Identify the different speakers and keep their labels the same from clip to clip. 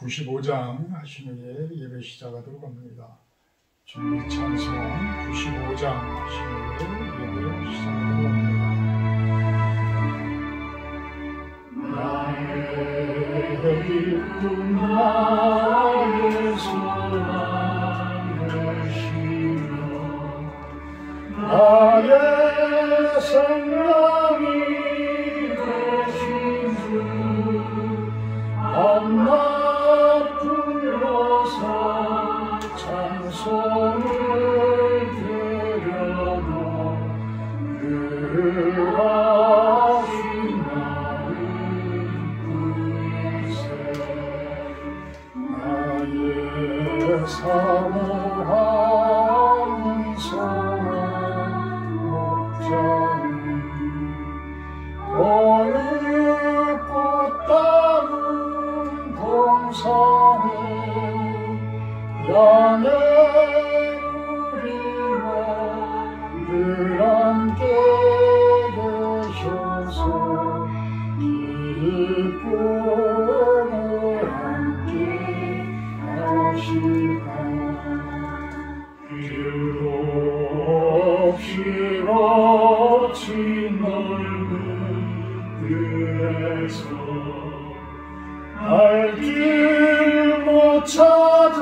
Speaker 1: 95장 하신 후에 예배 시작하도록 합니다. 준비 찬송 95장 하신 후에 예배 시작하도록 합니다. 나의 기쁨 나의 소망 되시며 나의 생명이 되신 주 엄마 불러서 찬송을 드려도 늘 하신 나의 불세 나의 사모하는 소원 목자는 오늘 꽃 따른 동산에 양의 우리와 늘 함께 계셔서 기쁨을 함께 하시다. 비록 시로친 넓은 들에서 알 길 못 찾아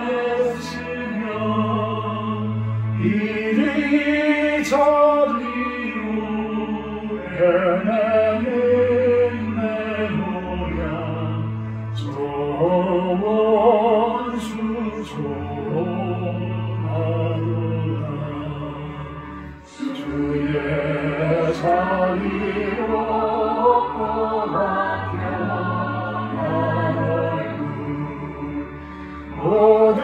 Speaker 1: 애쓰며 이리저리로 헤매는 내 모양 조원수조하도다. 주의 자리로 꼬박혀 모든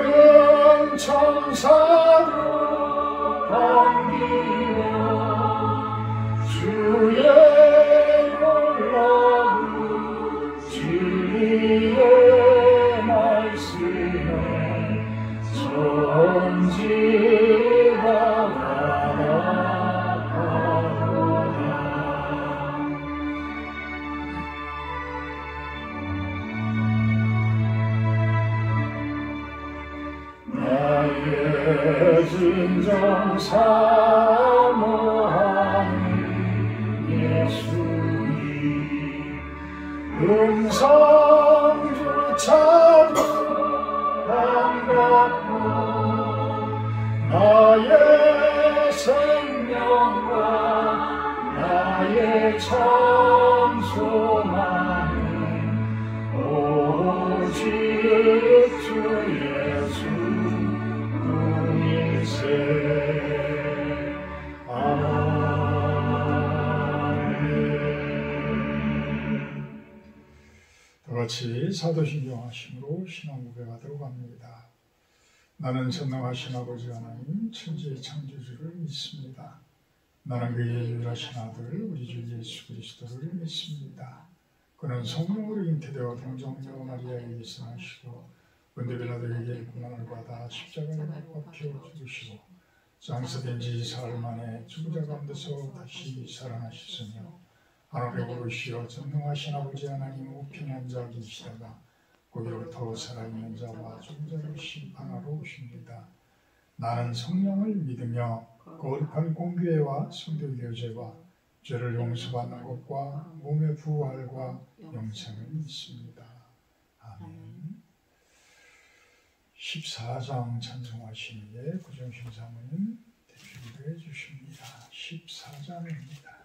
Speaker 1: 천사도 반기며 주의 놀라운 진리의 말씀에 전지가 나아가도다. 나의 진정 사모하는 예수님 음성조차도 반갑고 나의 생명과 나의 참소망은 오직 주 예수 분일세. 아멘. 다같이 사도신경 하심으로 신앙 고백하도록 합니다. 나는 전능하신 아버지 하나님 천지의 창조주를 믿습니다. 나는 그의 유일하신 아들 우리 주 예수 그리스도를 믿습니다. 그는 성령으로 잉태되어 동정녀 마리아에게서 나시고 본디 빌라도에게 고난을 받아 십자가에 못 박혀 죽으시고 장사된 지 사흘 만에 죽은 자 가운데서 다시 살아나셨으며 하늘에 오르시어 전능하신 아버지 하나님 우편한 자 계시다가 거기로부터 살아있는 자와 죽은 자를 심판하러 오십니다. 나는 성령을 믿으며 거룩한 공교회와 성도 교제와 죄를 용서받는 것과 몸의 부활과 영생을 믿습니다. 아멘. 14장 찬송하신 후에 구정신 사모님 대표기도 해주십니다. 14장입니다.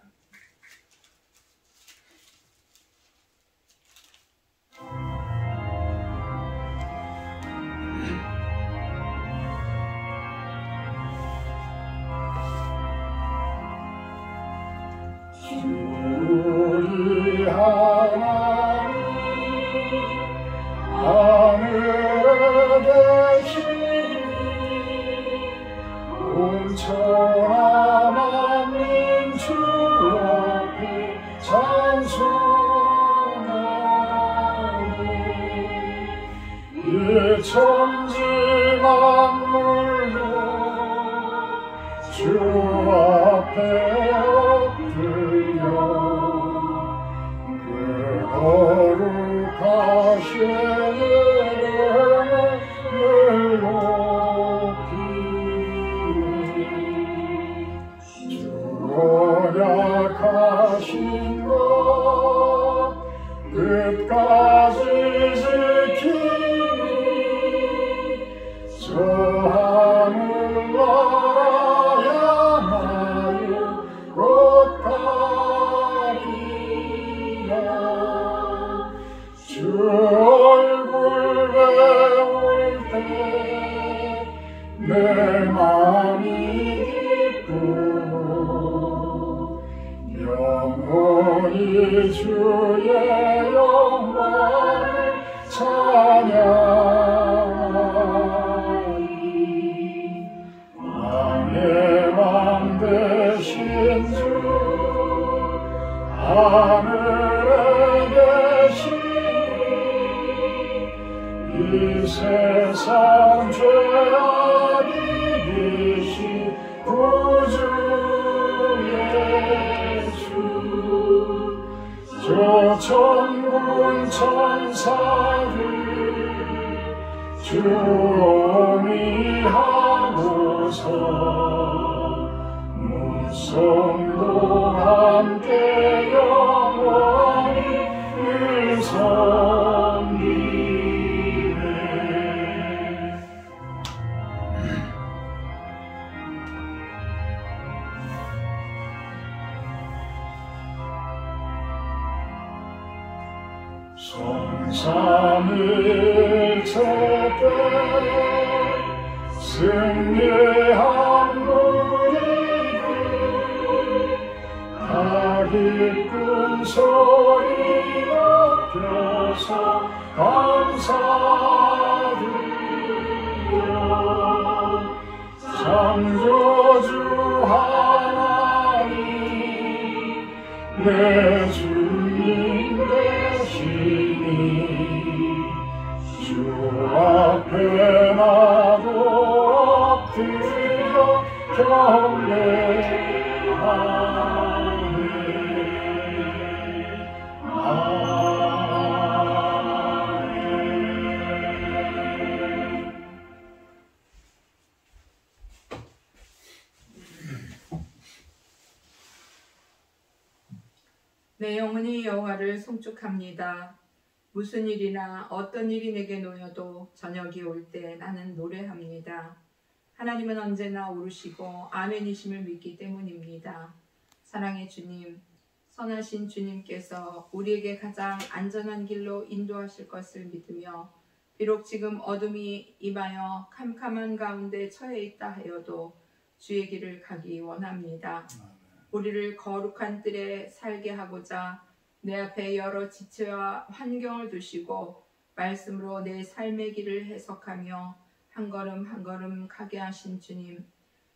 Speaker 1: 우리 하나님 하늘에 계시니 온천하 만민 주 앞에 찬송하리. 이 천지 만물도 주 앞에 엎드려 주 얼굴 배울 때 내 마음이 기쁘고 영원히 주의 영광을 찬양하리. 왕의 왕 되신 주 하늘에 계시니 이 세상 죄악 이기신 구주 예수 저 천군 천사들 주오니 하고서 문성도 함께 영원히 섬기네. 성삼일체 때 승리한 무리들 다 기쁜 소리 높여서 감사드려. 창조주 하나님 내 주님 되시니 주 앞에 나도 엎드려 경배하네.
Speaker 2: 내 영혼이 여호와를 송축합니다. 무슨 일이나 어떤 일이 내게 놓여도 저녁이 올 때 나는 노래합니다. 하나님은 언제나 오르시고 아멘이심을 믿기 때문입니다. 사랑의 주님, 선하신 주님께서 우리에게 가장 안전한 길로 인도하실 것을 믿으며 비록 지금 어둠이 임하여 캄캄한 가운데 처해 있다 하여도 주의 길을 가기 원합니다. 우리를 거룩한 뜰에 살게 하고자 내 앞에 여러 지체와 환경을 두시고 말씀으로 내 삶의 길을 해석하며 한 걸음 한 걸음 가게 하신 주님,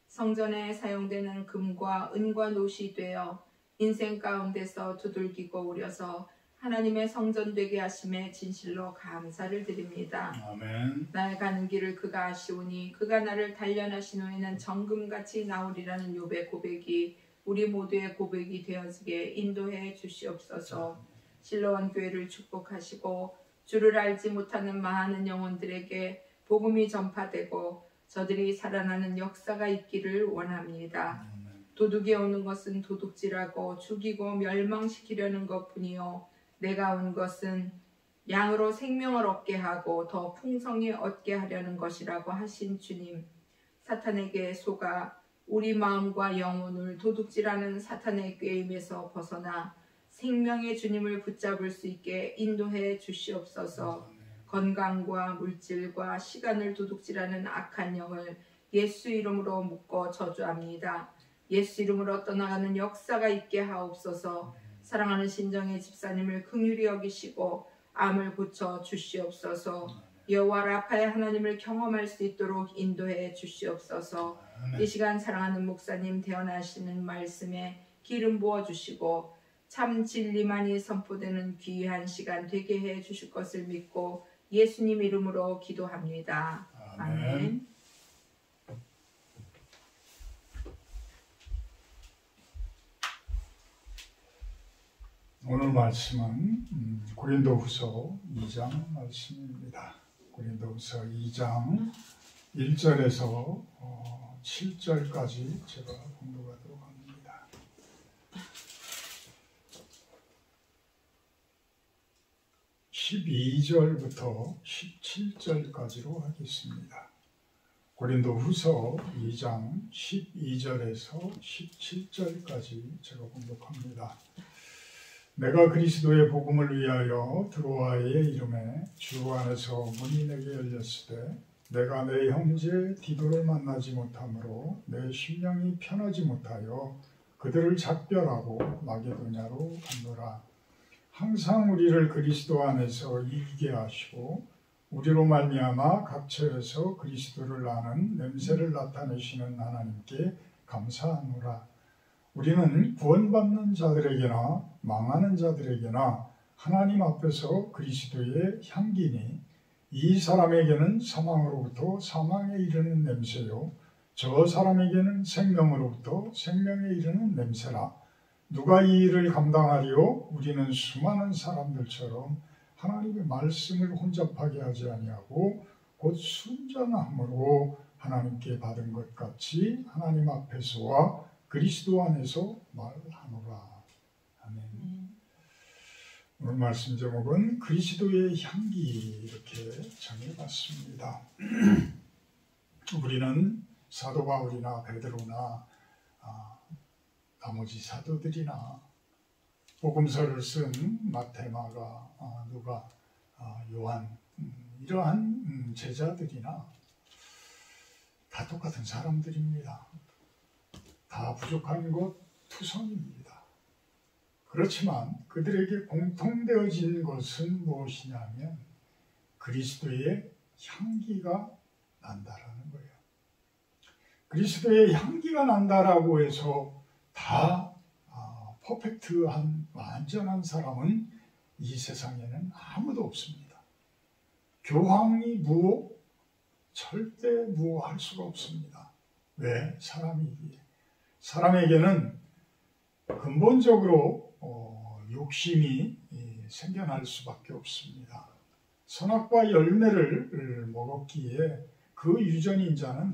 Speaker 2: 성전에 사용되는 금과 은과 노시 되어 인생 가운데서 두들기고 우려서 하나님의 성전 되게 하심에 진실로 감사를 드립니다.
Speaker 1: 아멘.
Speaker 2: 나의 가는 길을 그가 아시오니 그가 나를 단련하신 후에는 정금같이 나오리라는 욥의 고백이 우리 모두의 고백이 되어지게 인도해 주시옵소서. 실로원 교회를 축복하시고 주를 알지 못하는 많은 영혼들에게 복음이 전파되고 저들이 살아나는 역사가 있기를 원합니다. 도둑이 오는 것은 도둑질하고 죽이고 멸망시키려는 것뿐이요 내가 온 것은 양으로 생명을 얻게 하고 더 풍성히 얻게 하려는 것이라고 하신 주님, 사탄에게 속아 우리 마음과 영혼을 도둑질하는 사탄의 꾀임에서 벗어나 생명의 주님을 붙잡을 수 있게 인도해 주시옵소서. 건강과 물질과 시간을 도둑질하는 악한 영을 예수 이름으로 묶어 저주합니다. 예수 이름으로 떠나가는 역사가 있게 하옵소서. 사랑하는 신정의 집사님을 긍휼히 여기시고 암을 고쳐 주시옵소서. 여호와 라파의 하나님을 경험할 수 있도록 인도해 주시옵소서. 이 시간 사랑하는 목사님 대언하시는 말씀에 기름 부어 주시고 참 진리만이 선포되는 귀한 시간 되게 해 주실 것을 믿고 예수님 이름으로 기도합니다. 아멘.
Speaker 1: 오늘 말씀은 고린도후서 2장 말씀입니다. 고린도후서 2장 1절에서 7절까지 제가 공독하도록 합니다. (12절부터) (17절까지로) 하겠습니다. 고린도후서 2장 12절에서 17절까지 제가 공독합니다. 내가 그리스도의 복음을 위하여 드로아의 이름에 주 안에서 문이 내게 열렸을 때 내가 내 형제 디도를 만나지 못하므로 내 심령이 편하지 못하여 그들을 작별하고 마게도냐로 갔노라. 항상 우리를 그리스도 안에서 이기게 하시고 우리로 말미암아 각처에서 그리스도를 아는 냄새를 나타내시는 하나님께 감사하노라. 우리는 구원받는 자들에게나 망하는 자들에게나 하나님 앞에서 그리스도의 향기니 이 사람에게는 사망으로부터 사망에 이르는 냄새요 저 사람에게는 생명으로부터 생명에 이르는 냄새라. 누가 이 일을 감당하리요? 우리는 수많은 사람들처럼 하나님의 말씀을 혼잡하게 하지 아니하고 곧 순전함으로 하나님께 받은 것 같이 하나님 앞에서와 그리스도 안에서 말하노라. 아멘. 오늘 말씀 제목은 그리스도의 향기 이렇게 정해봤습니다. 우리는 사도 바울이나 베드로나 나머지 사도들이나 복음서를 쓴 마태, 마가, 누가, 요한 이러한 제자들이나 다 똑같은 사람들입니다. 다 부족한 것 투성입니다. 그렇지만 그들에게 공통되어진 것은 무엇이냐면 그리스도의 향기가 난다라는 거예요. 그리스도의 향기가 난다라고 해서 다 퍼펙트한 완전한 사람은 이 세상에는 아무도 없습니다. 교황이 무호, 절대 무호할 수가 없습니다. 왜? 사람이기에. 사람에게는 근본적으로 욕심이 생겨날 수밖에 없습니다. 선악과 열매를 먹었기에 그 유전인 자는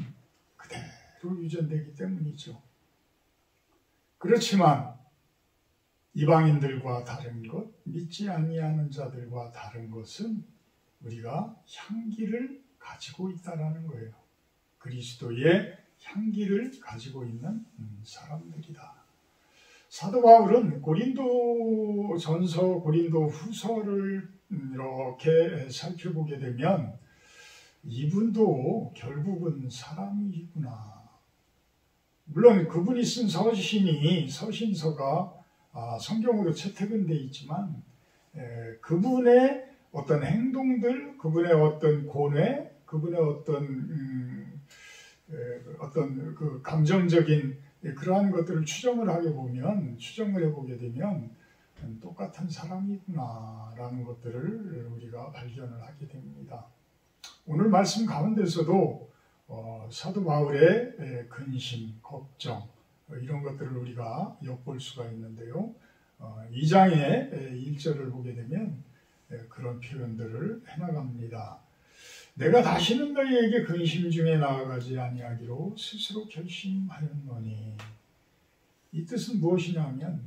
Speaker 1: 그대로 유전되기 때문이죠. 그렇지만 이방인들과 다른 것, 믿지 아니하는 자들과 다른 것은 우리가 향기를 가지고 있다라는 거예요. 그리스도의 향기를 가지고 있는 사람들이다. 사도 바울은 고린도 전서, 고린도 후서를 이렇게 살펴보게 되면 이분도 결국은 사람이구나. 물론 그분이 쓴 서신서가 성경으로 채택은 돼 있지만 그분의 어떤 행동들, 그분의 어떤 고뇌, 그분의 어떤 그 감정적인 그러한 것들을 추정을 해보게 되면 똑같은 사람이구나라는 것들을 우리가 발견을 하게 됩니다. 오늘 말씀 가운데서도 사도 바울의 근심, 걱정 이런 것들을 우리가 엿볼 수가 있는데요. 2장의 1절을 보게 되면 그런 표현들을 해나갑니다. 내가 다시는 너희에게 근심 중에 나아가지 아니하기로 스스로 결심하였노니. 이 뜻은 무엇이냐면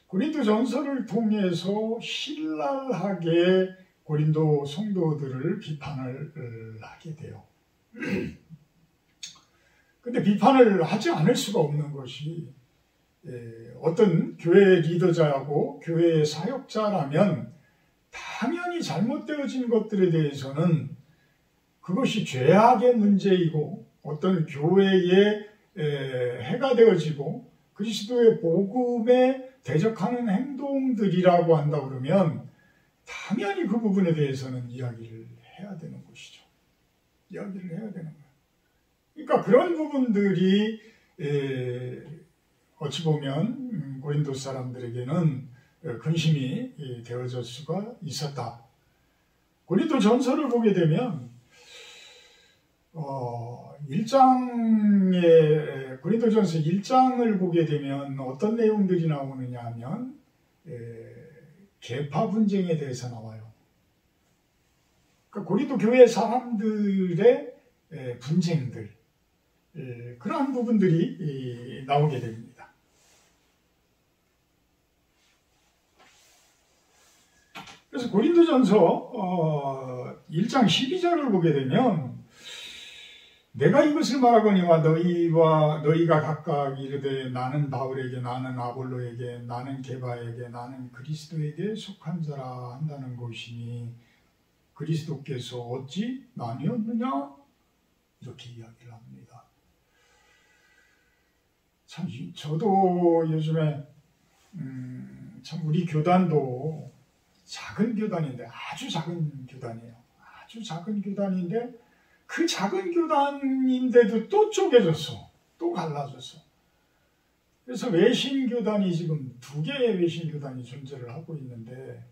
Speaker 1: 고린도 전서를 통해서 신랄하게 고린도 성도들을 비판을 하게 돼요. 근데 비판을 하지 않을 수가 없는 것이 어떤 교회 리더자하고 교회의 사역자라면 당연히 잘못되어진 것들에 대해서는 그것이 죄악의 문제이고 어떤 교회에 해가 되어지고 그리스도의 복음에 대적하는 행동들이라고 한다 그러면 당연히 그 부분에 대해서는 이야기를 해야 되는 것이죠. 이야기를 해야 되는 거예요. 그러니까 그런 부분들이 어찌 보면 고린도 사람들에게는 근심이 되어질 수가 있었다. 고린도 전서를 보게 되면 1장에 고린도전서 1장을 보게 되면 어떤 내용들이 나오느냐 하면 계파 분쟁에 대해서 나와요. 그러니까 고린도 교회 사람들의 분쟁들 그러한 부분들이 나오게 됩니다. 그래서 고린도전서 1장 12절을 보게 되면 내가 이것을 말하거니와 너희가 각각 이르되 나는 바울에게, 나는 아볼로에게, 나는 게바에게, 나는 그리스도에게 속한 자라 한다는 것이니 그리스도께서 어찌 나뉘었느냐? 이렇게 이야기를 합니다. 참 저도 요즘에 참 우리 교단도 작은 교단인데, 아주 작은 교단이에요. 아주 작은 교단인데 그 작은 교단인데도 또 쪼개졌어. 또 갈라졌어. 그래서 외신교단이 지금 2개의 외신교단이 존재를 하고 있는데,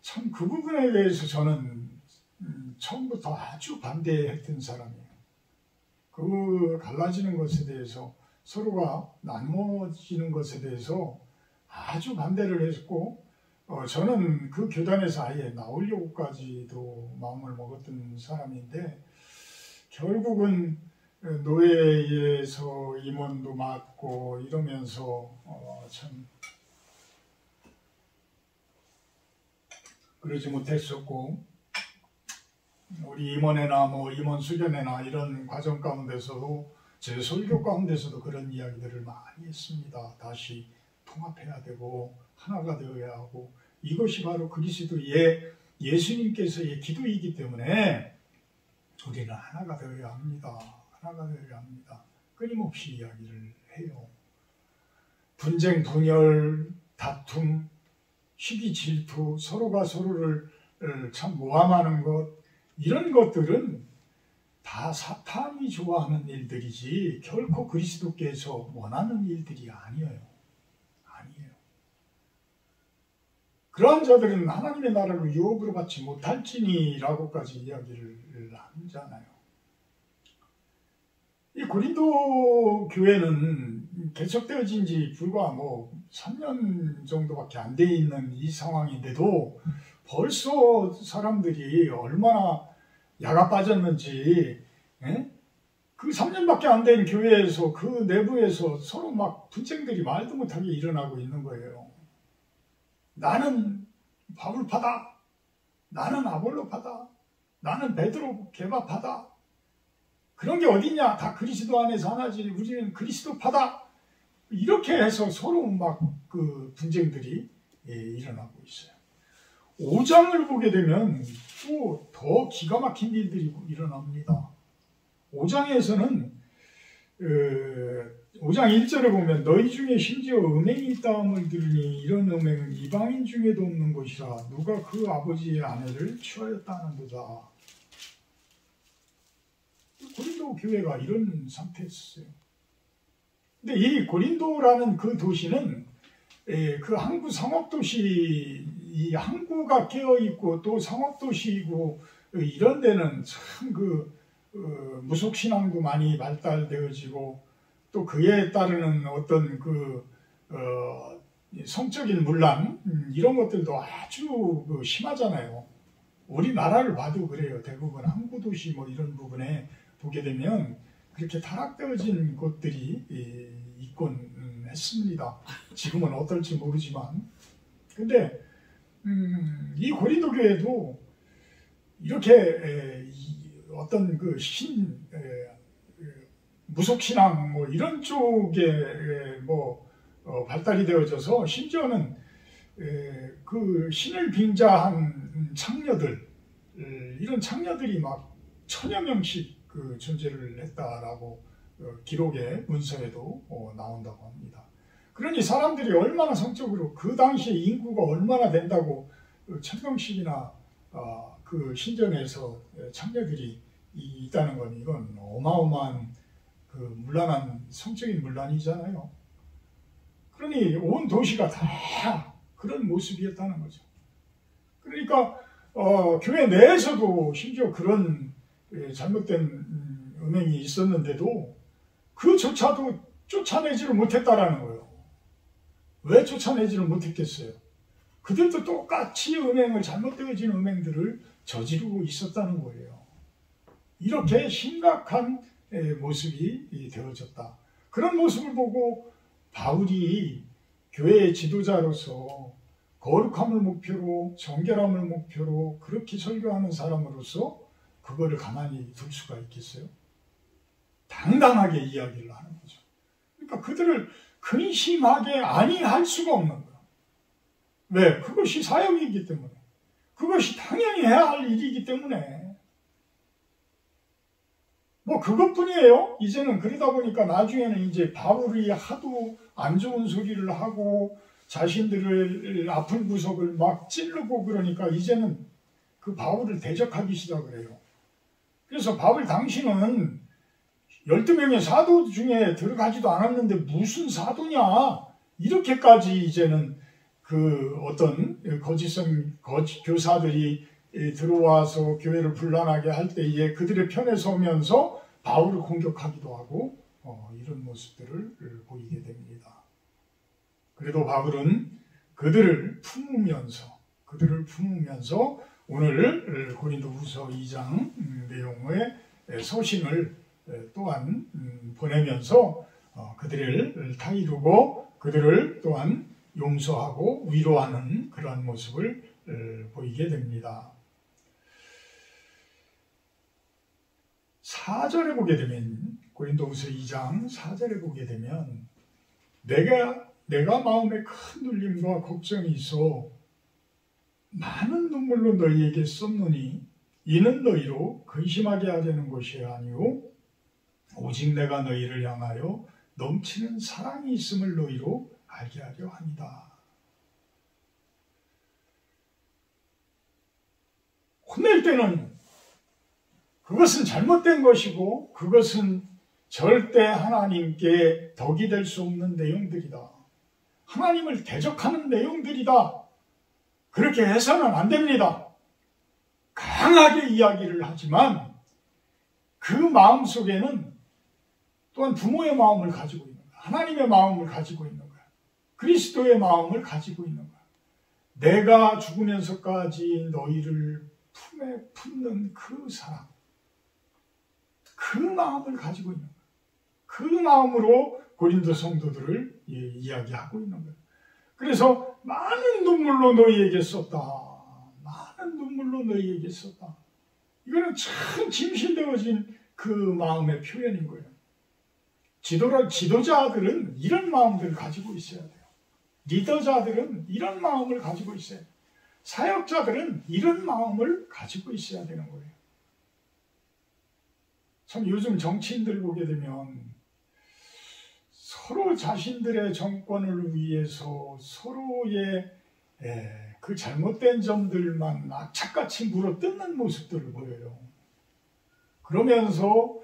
Speaker 1: 참 그 부분에 대해서 저는 처음부터 아주 반대했던 사람이에요. 그 갈라지는 것에 대해서, 서로가 나누어지는 것에 대해서 아주 반대를 했고, 저는 그 교단에서 아예 나오려고까지도 마음을 먹었던 사람인데, 결국은 노예에서 임원도 맡고 이러면서 참 그러지 못했었고, 우리 임원회나 임원 수련회나 이런 과정 가운데서도, 제 설교 가운데서도 그런 이야기들을 많이 했습니다. 다시 통합해야 되고 하나가 되어야 하고, 이것이 바로 그리스도의 예수님께서의 기도이기 때문에 우리는 하나가 되어야 합니다. 하나가 되어야 합니다. 끊임없이 이야기를 해요. 분쟁, 분열, 다툼, 시기, 질투, 서로가 서로를 참 모함하는 것, 이런 것들은 다 사탄이 좋아하는 일들이지 결코 그리스도께서 원하는 일들이 아니에요. 그러한 자들은 하나님의 나라를 유업으로 받지 못할지니라고까지 이야기를 하잖아요. 이 고린도 교회는 개척되어진 지 불과 3년 정도밖에 안 돼 있는 이 상황인데도 벌써 사람들이 얼마나 야가 빠졌는지, 그 3년밖에 안 된 교회에서 그 내부에서 서로 막 분쟁들이 말도 못하게 일어나고 있는 거예요. 나는 바울파다, 나는 아볼로파다, 나는 베드로 게바파다, 그런 게 어딨냐, 다 그리스도 안에서 하나지, 우리는 그리스도파다, 이렇게 해서 서로 막 그 분쟁들이 일어나고 있어요. 5장을 보게 되면 또 더 기가 막힌 일들이 일어납니다. 5장에서는 5장 1절에 보면 너희 중에 심지어 음행이 있다함을 들으니 이런 음행은 이방인 중에도 없는 것이라 누가 그 아버지의 아내를 취하였다 하는도다. 고린도 교회가 이런 상태였어요. 근데 이 고린도라는 그 도시는 그 항구 상업도시, 이 항구가 깨어있고 또 상업도시이고 이런 데는 참 무속신앙도 많이 발달되어지고 또 그에 따르는 어떤 성적인 문란, 이런 것들도 아주 심하잖아요. 우리나라를 봐도 그래요. 대부분 항구도시 이런 부분에 보게 되면 그렇게 타락되어진 곳들이 있곤 했습니다. 지금은 어떨지 모르지만. 근데 이 고린도 교회도 이렇게 어떤 무속신앙 이런 쪽에 발달이 되어져서, 심지어는 그 신을 빙자한 창녀들, 이런 창녀들이 막 1000여 명씩 존재를 했다라고 기록의 문서에도 나온다고 합니다. 그러니 사람들이 얼마나 성적으로, 그 당시에 인구가 얼마나 된다고 1000명씩이나 그 신전에서 창녀들이 있다는 건, 이건 어마어마한 문란한 성적인 문란이잖아요. 그러니 온 도시가 다 그런 모습이었다는 거죠. 그러니까 교회 내에서도 심지어 그런 잘못된 음행이 있었는데도 그조차도 쫓아내지를 못했다라는 거예요. 왜 쫓아내지를 못했겠어요? 그들도 똑같이 잘못되어진 음행들을 저지르고 있었다는 거예요. 이렇게 심각한 모습이 되어졌다. 그런 모습을 보고 바울이 교회의 지도자로서 거룩함을 목표로, 정결함을 목표로 그렇게 설교하는 사람으로서 그거를 가만히 둘 수가 있겠어요? 당당하게 이야기를 하는 거죠. 그러니까 그들을 근심하게 아니할 수가 없는 거예요. 왜? 그것이 사역이기 때문에. 그것이 당연히 해야 할 일이기 때문에. 뭐 그것뿐이에요. 이제는 그러다 보니까 나중에는 이제 바울이 하도 안 좋은 소리를 하고 자신들을 아픈 구석을 막 찌르고 그러니까 이제는 그 바울을 대적하기 시작을 해요. 그래서 바울 당신은 12명의 사도 중에 들어가지도 않았는데 무슨 사도냐, 이렇게까지 이제는 그 어떤 거짓 교사들이 들어와서 교회를 분란하게 할 때에 그들의 편에 서면서 바울을 공격하기도 하고 이런 모습들을 보이게 됩니다. 그래도 바울은 그들을 품으면서 오늘 고린도후서 2장 내용의 서신을 또한 보내면서 그들을 타이르고 그들을 또한 용서하고 위로하는 그러한 모습을 보이게 됩니다. 4절에 보게 되면 고린도후서 2장 4절에 보게 되면 내가 마음에 큰 눌림과 걱정이 있어 많은 눈물로 너희에게 썼노니 이는 너희로 근심하게 하려는 것이 아니오 오직 내가 너희를 향하여 넘치는 사랑이 있음을 너희로 알게 하려 합니다. 혼낼 때는 그것은 잘못된 것이고 그것은 절대 하나님께 덕이 될 수 없는 내용들이다. 하나님을 대적하는 내용들이다. 그렇게 해서는 안 됩니다. 강하게 이야기를 하지만 그 마음 속에는 또한 부모의 마음을 가지고 있는 거야. 하나님의 마음을 가지고 있는 거야. 그리스도의 마음을 가지고 있는 거야. 내가 죽으면서까지 너희를 품에 품는 그 사랑, 그 마음을 가지고 있는 거야. 그 마음으로 고린도 성도들을 이야기하고 있는 거야. 그래서 많은 눈물로 너희에게 썼다. 많은 눈물로 너희에게 썼다. 이거는 참 진실되어진 그 마음의 표현인 거예요. 지도자들은 이런 마음들을 가지고 있어야 돼요. 리더자들은 이런 마음을 가지고 있어야 돼요. 사역자들은 이런 마음을 가지고 있어야 되는 거예요. 참 요즘 정치인들 보게 되면 서로 자신들의 정권을 위해서 서로의 그 잘못된 점들만 악착같이 물어뜯는 모습들을 보여요. 그러면서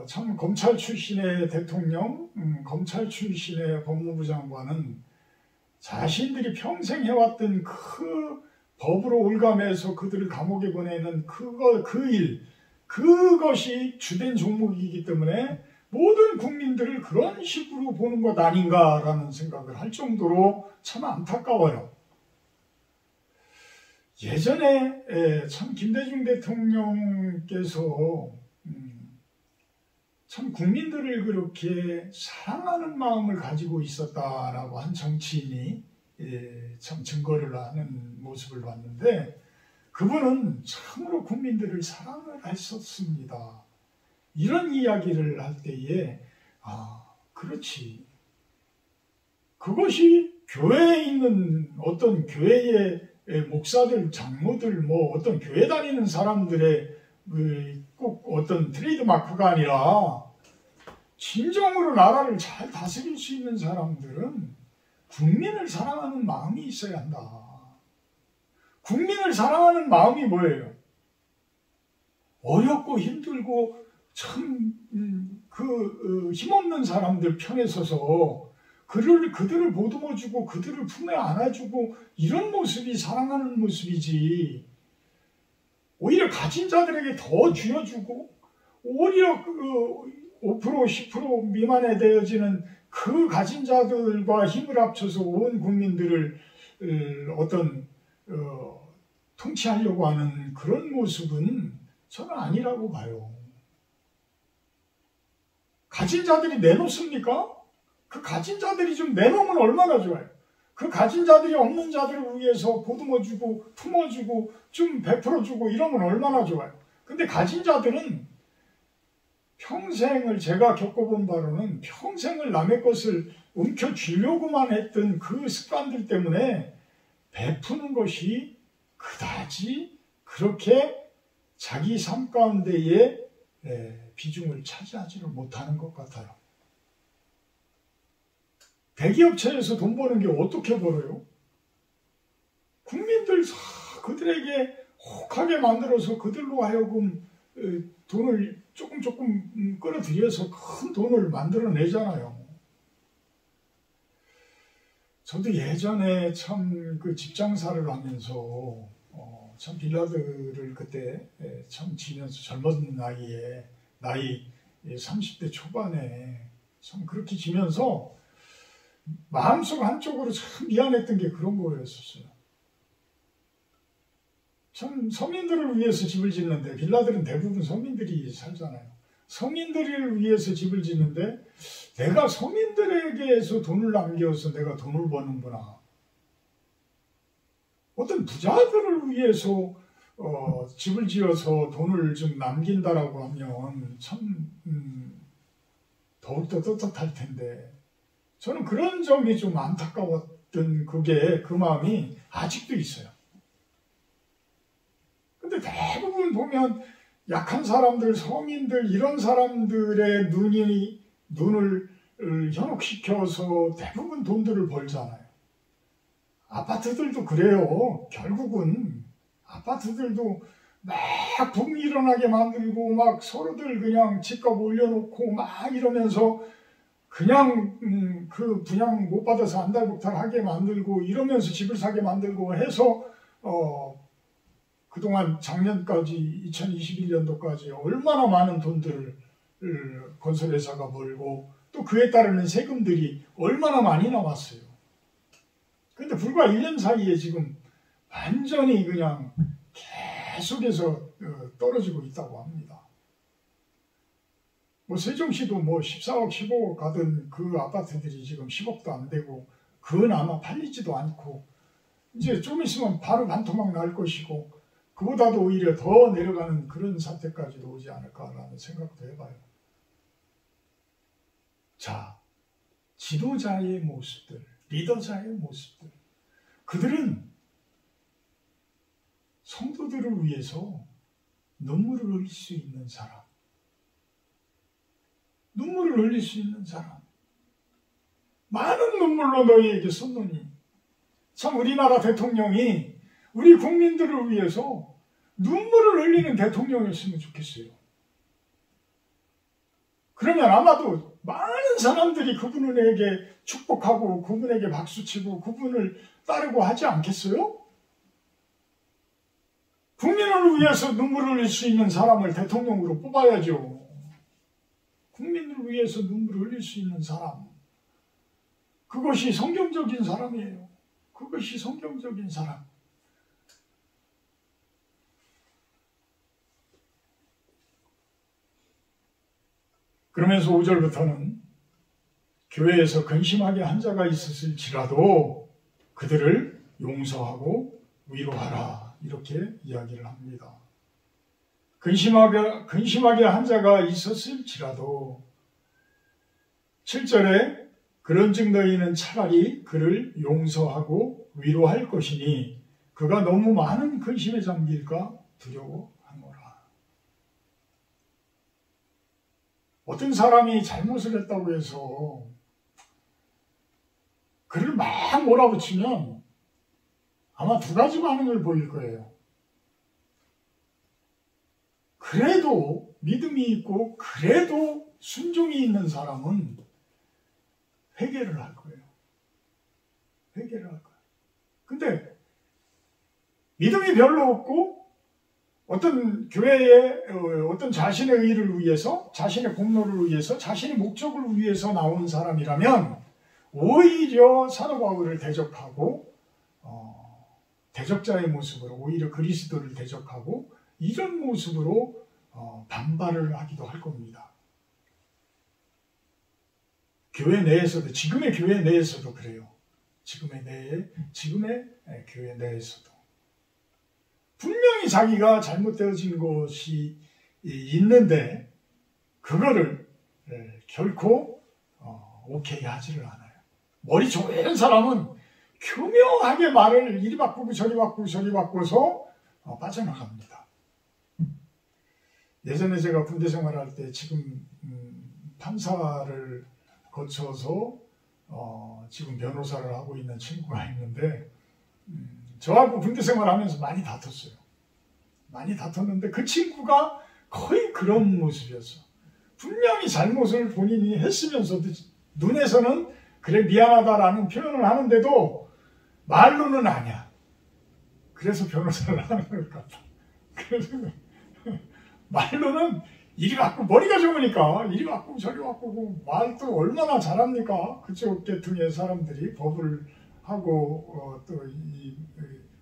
Speaker 1: 참 검찰 출신의 대통령, 검찰 출신의 법무부 장관은 자신들이 평생 해왔던 그 법으로 올감해서 그들을 감옥에 보내는 그것이 주된 종목이기 때문에 모든 국민들을 그런 식으로 보는 것 아닌가라는 생각을 할 정도로 참 안타까워요. 예전에 참 김대중 대통령께서 참 국민들을 그렇게 사랑하는 마음을 가지고 있었다라고 한 정치인이 참 증거를 하는 모습을 봤는데 그분은 참으로 국민들을 사랑을 했었습니다. 이런 이야기를 할 때에 그렇지. 그것이 교회에 있는 어떤 교회의 목사들, 장로들, 어떤 교회 다니는 사람들의 꼭 어떤 트레이드 마크가 아니라 진정으로 나라를 잘 다스릴 수 있는 사람들은 국민을 사랑하는 마음이 있어야 한다. 국민을 사랑하는 마음이 뭐예요? 어렵고 힘들고 참 힘없는 사람들 편에 서서 그들을 보듬어주고 그들을 품에 안아주고 이런 모습이 사랑하는 모습이지. 오히려 가진 자들에게 더 쥐어주고 오히려 5% 10% 미만에 되어지는 그 가진 자들과 힘을 합쳐서 온 국민들을 통치하려고 하는 그런 모습은 저는 아니라고 봐요. 가진 자들이 내놓습니까? 그 가진 자들이 좀 내놓으면 얼마나 좋아요. 그 가진 자들이 없는 자들을 위해서 보듬어주고 품어주고 좀 베풀어주고 이러면 얼마나 좋아요. 근데 가진 자들은 평생을 제가 겪어본 바로는 평생을 남의 것을 움켜쥐려고만 했던 그 습관들 때문에 베푸는 것이 그다지 그렇게 자기 삶 가운데에 비중을 차지하지를 못하는 것 같아요. 대기업체에서 돈 버는 게 어떻게 벌어요? 국민들 그들에게 혹하게 만들어서 그들로 하여금 돈을 조금 끌어들여서 큰 돈을 만들어내잖아요. 저도 예전에 참 그 집장사를 하면서 참 빌라들을 그때 참 지면서 젊은 나이 30대 초반에 참 그렇게 지면서 마음속 한쪽으로 참 미안했던 게 그런 거였었어요. 참 서민들을 위해서 집을 짓는데 빌라들은 대부분 서민들이 살잖아요. 서민들을 위해서 집을 짓는데 내가 서민들에게서 돈을 남겨서 내가 돈을 버는구나. 어떤 부자들을 위해서 집을 지어서 돈을 좀 남긴다라고 하면 참 더욱더 떳떳할 텐데 저는 그런 점이 좀 안타까웠던 그 마음이 아직도 있어요. 근데 대부분 보면 약한 사람들, 서민들 이런 사람들의 눈을 현혹시켜서 대부분 돈들을 벌잖아요. 아파트들도 그래요. 결국은 아파트들도 막 붐 일어나게 만들고 막 서로들 그냥 집값 올려놓고 막 이러면서 그냥 그 분양 못 받아서 안달복달하게 만들고 이러면서 집을 사게 만들고 해서 그동안 작년까지 2021년도까지 얼마나 많은 돈들을 건설회사가 벌고 또 그에 따르는 세금들이 얼마나 많이 나왔어요. 그런데 불과 1년 사이에 지금 완전히 그냥 계속해서 떨어지고 있다고 합니다. 뭐 세종시도 뭐 14억, 15억 가던 그 아파트들이 지금 10억도 안 되고 그건 아마 팔리지도 않고 이제 좀 있으면 바로 반토막 날 것이고 그보다도 오히려 더 내려가는 그런 사태까지도 오지 않을까라는 생각도 해봐요. 자, 지도자의 모습들, 리더자의 모습들. 그들은 성도들을 위해서 눈물을 흘릴 수 있는 사람. 눈물을 흘릴 수 있는 사람. 많은 눈물로 너희에게 쏟노니. 참 우리나라 대통령이 우리 국민들을 위해서 눈물을 흘리는 대통령이었으면 좋겠어요. 그러면 아마도 많은 사람들이 그분에게 축복하고 그분에게 박수치고 그분을 따르고 하지 않겠어요? 국민을 위해서 눈물을 흘릴 수 있는 사람을 대통령으로 뽑아야죠. 국민을 위해서 눈물을 흘릴 수 있는 사람. 그것이 성경적인 사람이에요. 그것이 성경적인 사람. 그러면서 5절부터는 교회에서 근심하게 한 자가 있었을지라도 그들을 용서하고 위로하라 이렇게 이야기를 합니다. 근심하게 한 자가 있었을지라도 7절에 그런즉 너희는 차라리 그를 용서하고 위로할 것이니 그가 너무 많은 근심에 잠길까 두려워하노라. 어떤 사람이 잘못을 했다고 해서 그를 막 몰아붙이면 아마 두 가지 반응을 보일 거예요. 그래도 믿음이 있고 그래도 순종이 있는 사람은 회개를 할 거예요. 회개를 할 거예요. 근데 믿음이 별로 없고 어떤 교회의 어떤 자신의 의를 위해서 자신의 공로를 위해서 자신의 목적을 위해서 나온 사람이라면 오히려 사도 바울을 대적하고 대적자의 모습으로 오히려 그리스도를 대적하고 이런 모습으로 반발을 하기도 할 겁니다. 교회 내에서도 지금의 교회 내에서도 그래요. 지금의 교회 내에서도 분명히 자기가 잘못되어진 것이 있는데 그거를 결코 오케이 하지를 않아요. 머리 좋은 사람은 교묘하게 말을 이리 바꾸고 저리 바꾸고 저리 바꿔서 빠져나갑니다. 예전에 제가 군대 생활할 때 지금 판사를 거쳐서 지금 변호사를 하고 있는 친구가 있는데 저하고 군대 생활하면서 많이 다퉜어요. 많이 다퉜는데 그 친구가 거의 그런 모습이었어. 분명히 잘못을 본인이 했으면서도 눈에서는 그래 미안하다라는 표현을 하는데도 말로는 아니야. 그래서 변호사를 하는 것 같아. 그래서 말로는 이리 바꾸고 머리가 좋으니까 이리 바꾸고 저리 바꾸고 말도 얼마나 잘합니까? 그쪽 계통의 사람들이 법을 하고 또 이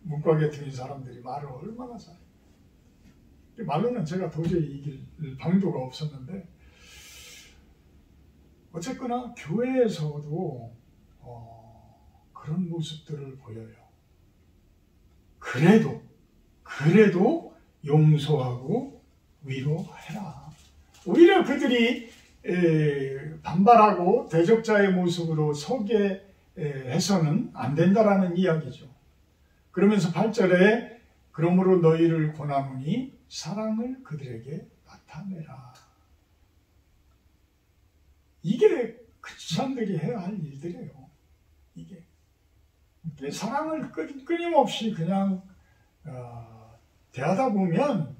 Speaker 1: 문과 계통의 사람들이 말을 얼마나 잘해. 말로는 제가 도저히 이길 방도가 없었는데 어쨌거나 교회에서도 그런 모습들을 보여요. 그래도 용서하고 위로해라. 오히려 그들이 반발하고 대적자의 모습으로 서게 해서는 안 된다라는 이야기죠. 그러면서 8절에 그러므로 너희를 권하노니 사랑을 그들에게 나타내라. 이게 크리스찬들이 해야 할 일들이에요. 이게 사랑을 끊임없이 그냥 대하다 보면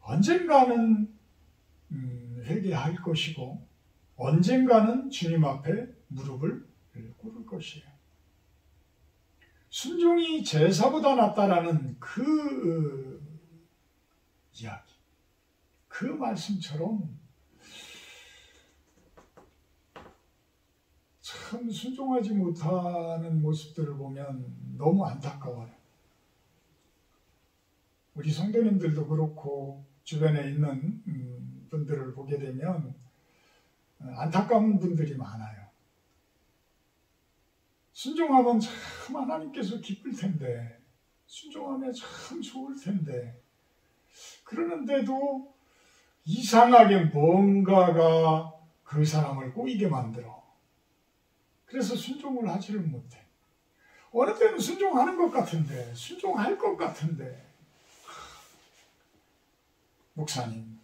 Speaker 1: 언젠가는 회개할 것이고 언젠가는 주님 앞에 무릎을 꿇을 것이에요. 순종이 제사보다 낫다라는 그 이야기, 그 말씀처럼 참 순종하지 못하는 모습들을 보면 너무 안타까워요. 우리 성도님들도 그렇고 주변에 있는 분들을 보게 되면 안타까운 분들이 많아요. 순종하면 참 하나님께서 기쁠 텐데, 순종하면 참 좋을 텐데, 그러는데도 이상하게 뭔가가 그 사람을 꼬이게 만들어. 그래서 순종을 하지를 못해. 어느 때는 순종하는 것 같은데, 순종할 것 같은데, 목사님,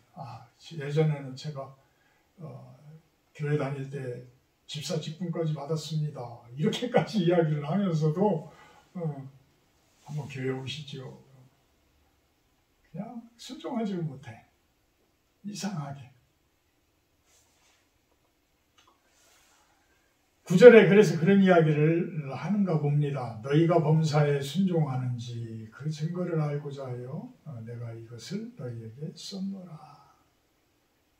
Speaker 1: 예전에는 제가 교회 다닐 때 집사 직분까지 받았습니다. 이렇게까지 이야기를 하면서도 한번 교회 오시죠. 그냥 순종하지를 못해. 이상하게. 9절에 그래서 그런 이야기를 하는가 봅니다. 너희가 범사에 순종하는지 그 증거를 알고자 하여 내가 이것을 너희에게 썼노라.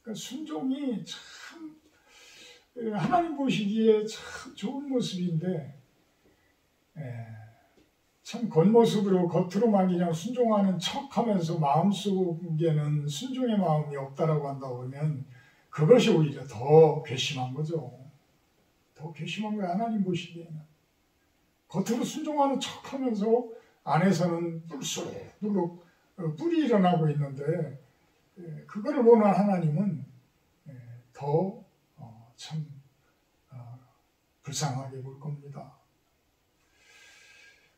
Speaker 1: 그러니까 순종이 참 하나님 보시기에 참 좋은 모습인데 참 겉모습으로 겉으로만 그냥 순종하는 척하면서 마음속에는 순종의 마음이 없다라고 한다고 하면 그것이 오히려 더 괘씸한 거죠. 더 괘씸한 거야. 하나님 보시기에는 겉으로 순종하는 척하면서 안에서는 뿔쑥 뿔이 일어나고 있는데 그거를 보는 하나님은 더 참 불쌍하게 볼 겁니다.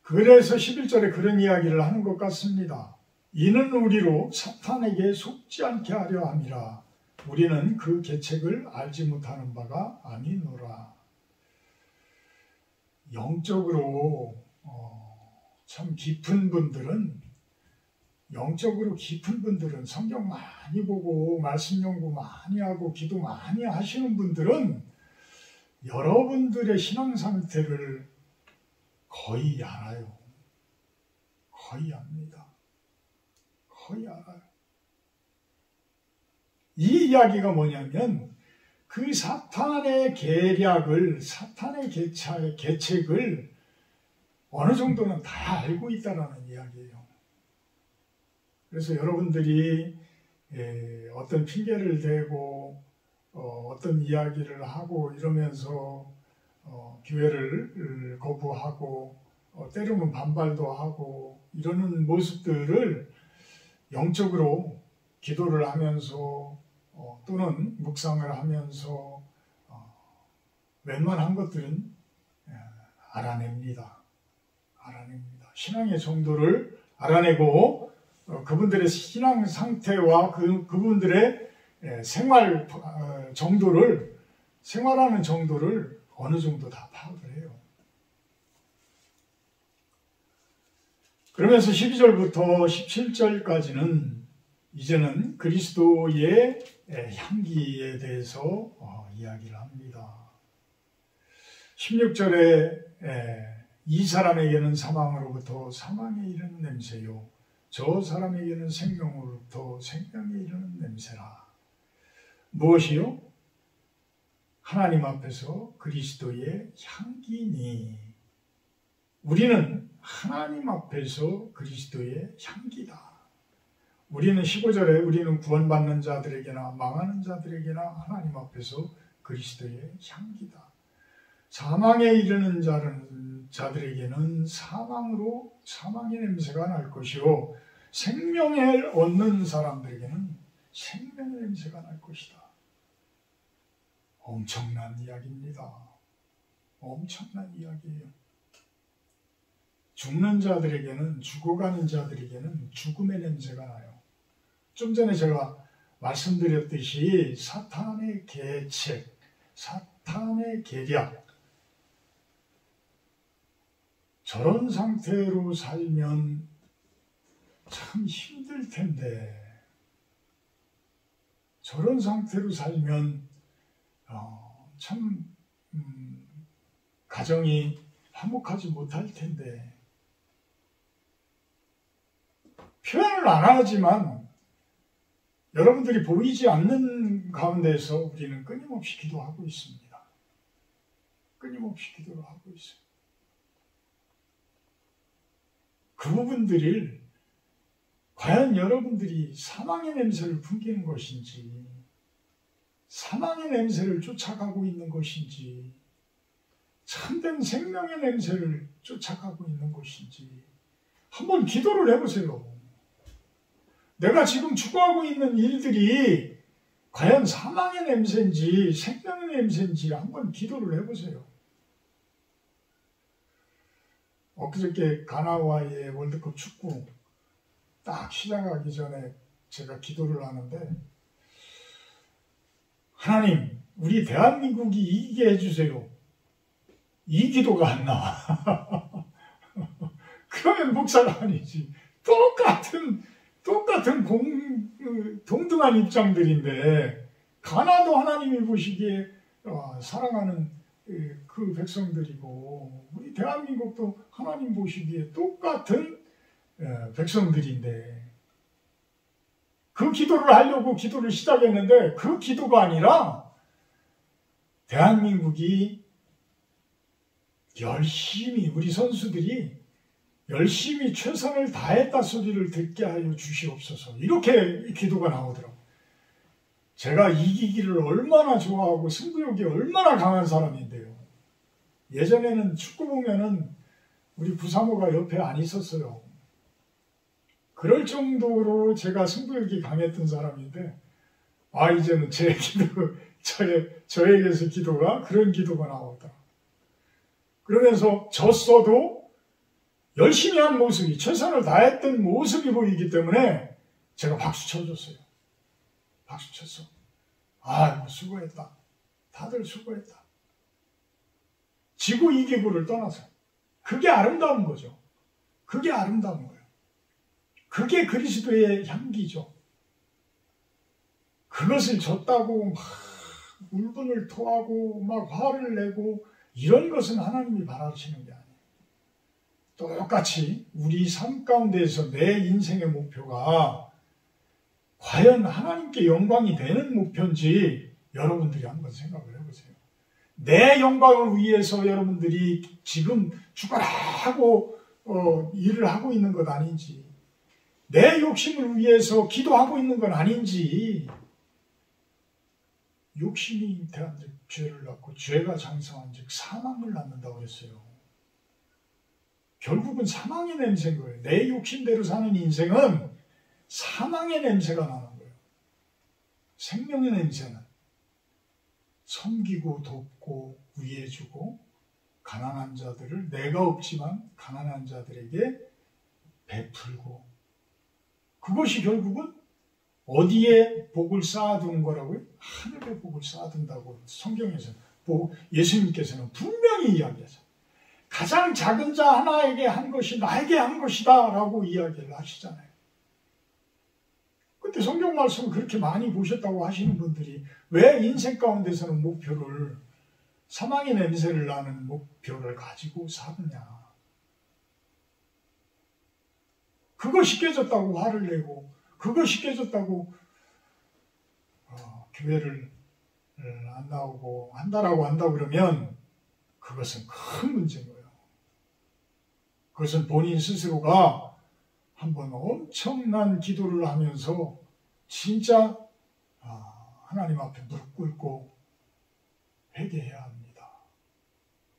Speaker 1: 그래서 11절에 그런 이야기를 하는 것 같습니다. 이는 우리로 사탄에게 속지 않게 하려 함이라. 우리는 그 계책을 알지 못하는 바가 아니노라. 영적으로 참 깊은 분들은 성경 많이 보고 말씀 연구 많이 하고 기도 많이 하시는 분들은 여러분들의 신앙 상태를 거의 알아요. 거의 압니다. 거의 알아요. 이 이야기가 뭐냐면 그 사탄의 계략을, 사탄의 계책을 어느 정도는 다 알고 있다는 이야기예요. 그래서 여러분들이 어떤 핑계를 대고 어떤 이야기를 하고 이러면서 교회를 거부하고 때로는 반발도 하고 이러는 모습들을 영적으로 기도를 하면서 또는 묵상을 하면서 웬만한 것들은 알아냅니다. 신앙의 정도를 알아내고 그분들의 신앙 상태와 그분들의 생활 정도를, 생활하는 정도를 어느 정도 다 파악을 해요. 그러면서 12절부터 17절까지는 이제는 그리스도의 향기에 대해서 이야기를 합니다. 16절에 이 사람에게는 사망으로부터 사망에 이르는 냄새요, 저 사람에게는 생명으로부터 생명에 이르는 냄새라. 무엇이요? 하나님 앞에서 그리스도의 향기니. 우리는 하나님 앞에서 그리스도의 향기다. 우리는 15절에 우리는 구원받는 자들에게나 망하는 자들에게나 하나님 앞에서 그리스도의 향기다. 사망에 이르는 자들에게는 사망의 냄새가 날 것이요, 생명을 얻는 사람들에게는 생명의 냄새가 날 것이다. 엄청난 이야기입니다. 엄청난 이야기예요. 죽는 자들에게는, 죽어가는 자들에게는 죽음의 냄새가 나요. 좀 전에 제가 말씀드렸듯이 사탄의 계책, 사탄의 계략, 저런 상태로 살면 참 힘들 텐데, 저런 상태로 살면 참 가정이 화목하지 못할 텐데, 표현을 안 하지만 여러분들이 보이지 않는 가운데서 우리는 끊임없이 기도하고 있습니다. 끊임없이 기도를 하고 있어요. 그 부분들을 과연 여러분들이 사망의 냄새를 풍기는 것인지, 사망의 냄새를 쫓아가고 있는 것인지, 참된 생명의 냄새를 쫓아가고 있는 것인지 한번 기도를 해보세요. 내가 지금 추구하고 있는 일들이 과연 사망의 냄새인지 생명의 냄새인지 한번 기도를 해보세요. 엊그저께 가나와의 월드컵 축구 딱 시작하기 전에 제가 기도를 하는데, 하나님, 우리 대한민국이 이기게 해주세요. 이 기도가 안 나와. 그러면 목사가 아니지. 똑같은 동등한 입장들인데, 가나도 하나님이 보시기에 사랑하는 그 백성들이고, 우리 대한민국도 하나님 보시기에 똑같은 백성들인데, 그 기도를 하려고 기도를 시작했는데 그 기도가 아니라 대한민국이 열심히, 우리 선수들이 열심히 최선을 다했다 소리를 듣게 하여 주시옵소서, 이렇게 기도가 나오더라고요. 제가 이기기를 얼마나 좋아하고 승부욕이 얼마나 강한 사람인데요. 예전에는 축구 보면은 우리 부사모가 옆에 안 있었어요. 그럴 정도로 제가 승부욕이 강했던 사람인데, 이제는 저에게서 기도가, 그런 기도가 나오더라. 그러면서 졌어도 열심히 한 모습이, 최선을 다했던 모습이 보이기 때문에 제가 박수 쳐줬어요. 박수 쳤어. 수고했다. 다들 수고했다. 지고 이기고를 떠나서. 그게 아름다운 거죠. 그게 아름다운 거예요. 그게 그리스도의 향기죠. 그것을 졌다고 막 울분을 토하고 막 화를 내고 이런 것은 하나님이 바라시는 게 아니에요. 똑같이 우리 삶 가운데에서 내 인생의 목표가 과연 하나님께 영광이 되는 목표인지 여러분들이 한번 생각을 해보세요. 내 영광을 위해서 여러분들이 지금 죽어라 하고 일을 하고 있는 것 아닌지, 내 욕심을 위해서 기도하고 있는 건 아닌지. 욕심이 잉태한즉 죄를 낳고 죄가 장성한즉 사망을 낳는다고 했어요. 결국은 사망의 냄새인 거예요. 내 욕심대로 사는 인생은 사망의 냄새가 나는 거예요. 생명의 냄새는 섬기고 돕고 위해주고 가난한 자들을 내가 없지만 가난한 자들에게 베풀고 그것이 결국은 어디에 복을 쌓아두는 거라고요? 하늘에 복을 쌓아둔다고 성경에서는 예수님께서는 분명히 이야기하죠. 가장 작은 자 하나에게 한 것이 나에게 한 것이다 라고 이야기를 하시잖아요. 근데 성경 말씀을 그렇게 많이 보셨다고 하시는 분들이 왜 인생 가운데서는 목표를 사망의 냄새를 나는 목표를 가지고 사느냐. 그것이 깨졌다고 화를 내고 그것이 깨졌다고 교회를 안 나오고 한다라고 한다 그러면 그것은 큰 문제인 거예요. 그것은 본인 스스로가 한번 엄청난 기도를 하면서 진짜 하나님 앞에 무릎 꿇고 회개해야 합니다.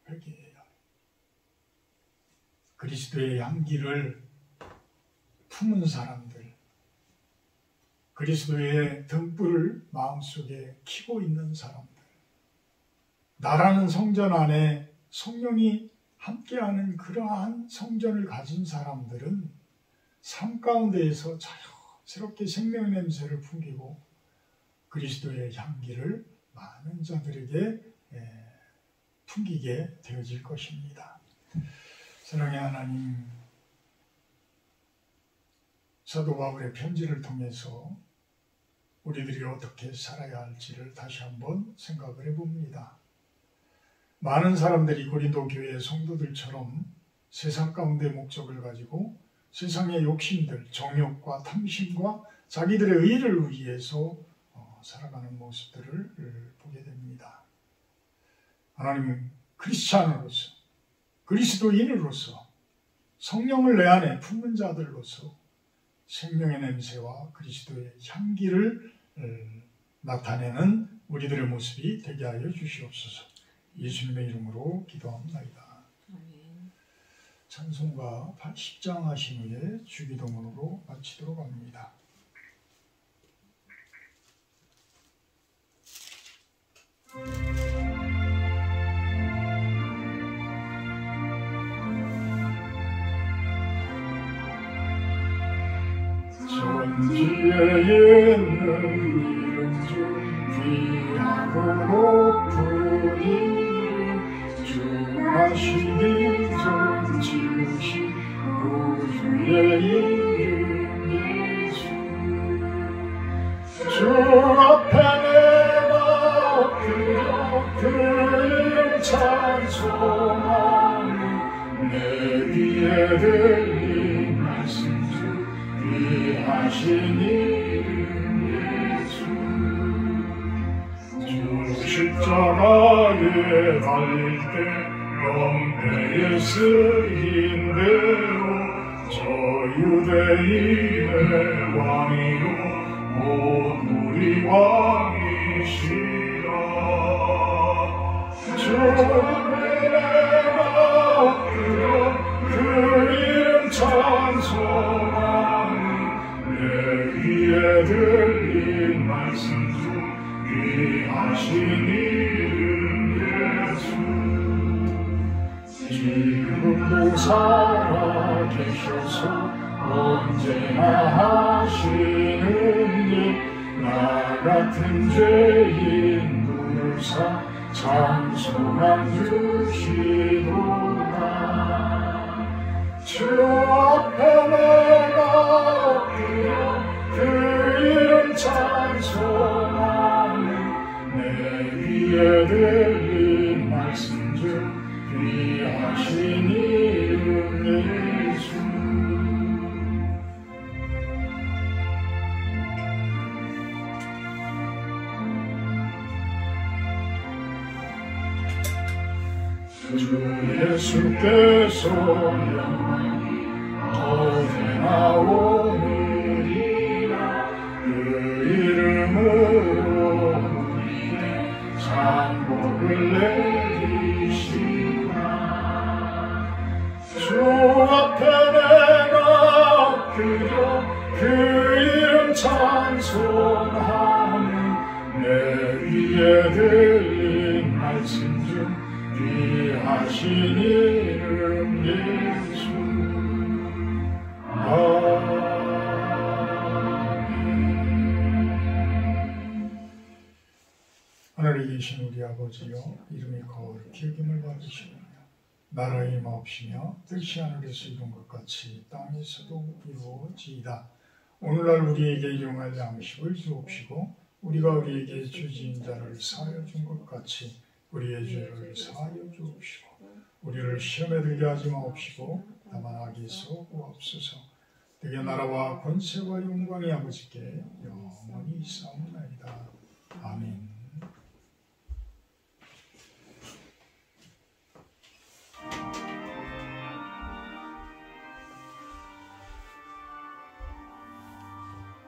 Speaker 1: 회개해야 해요. 그리스도의 향기를 품은 사람들, 그리스도의 등불을 마음속에 켜고 있는 사람들, 나라는 성전 안에 성령이 함께하는 그러한 성전을 가진 사람들은 삶 가운데에서 자연스럽게 생명의 냄새를 풍기고 그리스도의 향기를 많은 자들에게 풍기게 되어질 것입니다. 사랑의 하나님, 사도 바울의 편지를 통해서 우리들이 어떻게 살아야 할지를 다시 한번 생각을 해봅니다. 많은 사람들이 고린도 교회의 성도들처럼 세상 가운데 목적을 가지고 세상의 욕심들, 정욕과 탐심과 자기들의 의를 위해서 살아가는 모습들을 보게 됩니다. 하나님, 크리스찬으로서, 그리스도인으로서 성령을 내 안에 품는 자들로서 생명의 냄새와 그리스도의 향기를 나타내는 우리들의 모습이 되게 하여 주시옵소서. 예수님의 이름으로 기도합니다. 찬송가 80장 하신 후에 주기도문으로 마치도록 합니다. 천지에 있는 이름 중 귀하고 높은 이름 주 하시기 전 지으신 구주의 이름 예수 주 앞에 내가 엎드려 그 이름 찬송하니 내 귀에 들린 말씀 귀하신 이름 예수 주 십자가에 달릴 때 영배에 쓰인 대로 저 유대인의 왕이요 온 우리 왕이시라 주 앞에 내가 엎드려 그 이름 찬송하니 내 귀에 들린 말씀 중 귀하신 이름 예수 지금도 살아계셔서 언제나 하시는 일 나 같은 죄인 부르사 찬송함 주시도다 주 앞에 내가 엎드려 그 이름 찬송하니 내 귀에 들린 말씀 중 귀하신 이름 예수 주 예수께서 영원히 어제나 오늘이라 그 이름으로 우리의 상복을 내리시라 주 앞에 내가 엎드려 그 이름 찬송하는 되신 우리 아버지여 이름이 거룩히 여김을 받으시오며 나라의 임하옵시며 뜻이 하늘에서 이룬 것 같이 땅에서도 이루어지이다. 오늘날 우리에게 일용할 양식을 주옵시고 우리가 우리에게 주지인 자를 사하여 준 것 같이 우리의 죄를 사하여 주옵시고 우리를 시험에 들게 하지 마옵시고 다만 악에서 구하옵소서. 되게 나라와 권세와 영광이 아버지께 영원히